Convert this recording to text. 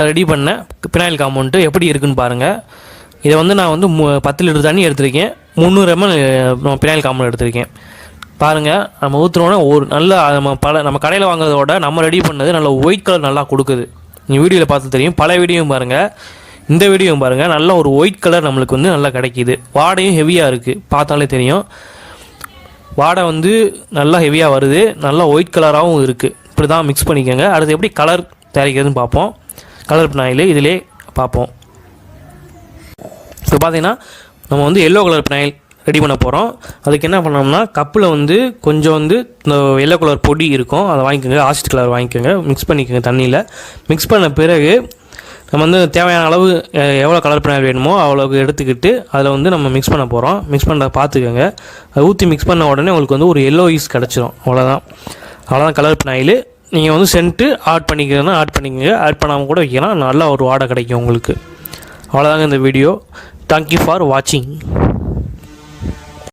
Ready பண்ண phenyl compound எப்படி இருக்குன்னு பாருங்கள். இதை வந்து நான் வந்து 10 லிட்டர் தண்ணி எடுத்திருக்கேன். 300 ml பினாயில் காம்பவுண்ட் எடுத்திருக்கேன். பாருங்கள், நம்ம ஊற்றுறோன்னா ஒரு நல்ல நம்ம கடையில் வாங்குறதோட நம்ம ரெடி பண்ணது நல்ல ஒயிட் கலர் நல்லா கொடுக்குது. நீங்கள் வீடியோவில் பார்த்து தெரியும். பல வீடியோவும் பாருங்கள், இந்த வீடியோவும் பாருங்கள். நல்ல ஒரு ஒயிட் கலர் நம்மளுக்கு வந்து நல்லா கிடைக்கிது. வாடையும் ஹெவியாக இருக்குது, பார்த்தாலே தெரியும். வாடை வந்து நல்லா ஹெவியாக வருது, நல்லா ஒயிட் கலராகவும் இருக்குது. இப்படி தான் மிக்ஸ் பண்ணிக்கோங்க. அடுத்து எப்படி கலர் தயாரிக்கிறதுன்னு பார்ப்போம். கலர் பினாயில் இதிலே பார்ப்போம். இப்போ பார்த்தீங்கன்னா நம்ம வந்து எல்லோ கலர் பினாயில் ரெடி பண்ண போகிறோம். அதுக்கு என்ன பண்ணோம்னா, கப்பில் வந்து கொஞ்சம் வந்து இந்த எல்லோ கலர் பொடி இருக்கும், அதை வாங்கிக்கோங்க. ஆசிட் கலர் வாங்கிக்கோங்க, மிக்ஸ் பண்ணிக்கோங்க தண்ணியில். மிக்ஸ் பண்ண பிறகு நம்ம வந்து தேவையான அளவு எவ்வளோ கலர் பினாயில் வேணுமோ அவ்வளோக்கு எடுத்துக்கிட்டு அதில் வந்து நம்ம மிக்ஸ் பண்ண போகிறோம். மிக்ஸ் பண்ணுறத பார்த்துக்கோங்க. அதை ஊற்றி மிக்ஸ் பண்ண உடனே உங்களுக்கு வந்து ஒரு எல்லோ ஈஸ் கிடச்சிரும். அவ்வளோதான் கலர் பினாயில். நீங்கள் வந்து சென்ட்டு ஆட் பண்ணிக்கிறதுனா ஆட் பண்ணிக்கோங்க, ஆட் பண்ணாமல் கூட வைக்கலாம். நல்லா ஒரு வாடை கிடைக்கும் உங்களுக்கு. அவ்வளோதாங்க இந்த வீடியோ. தேங்க்யூ ஃபார் வாட்சிங்.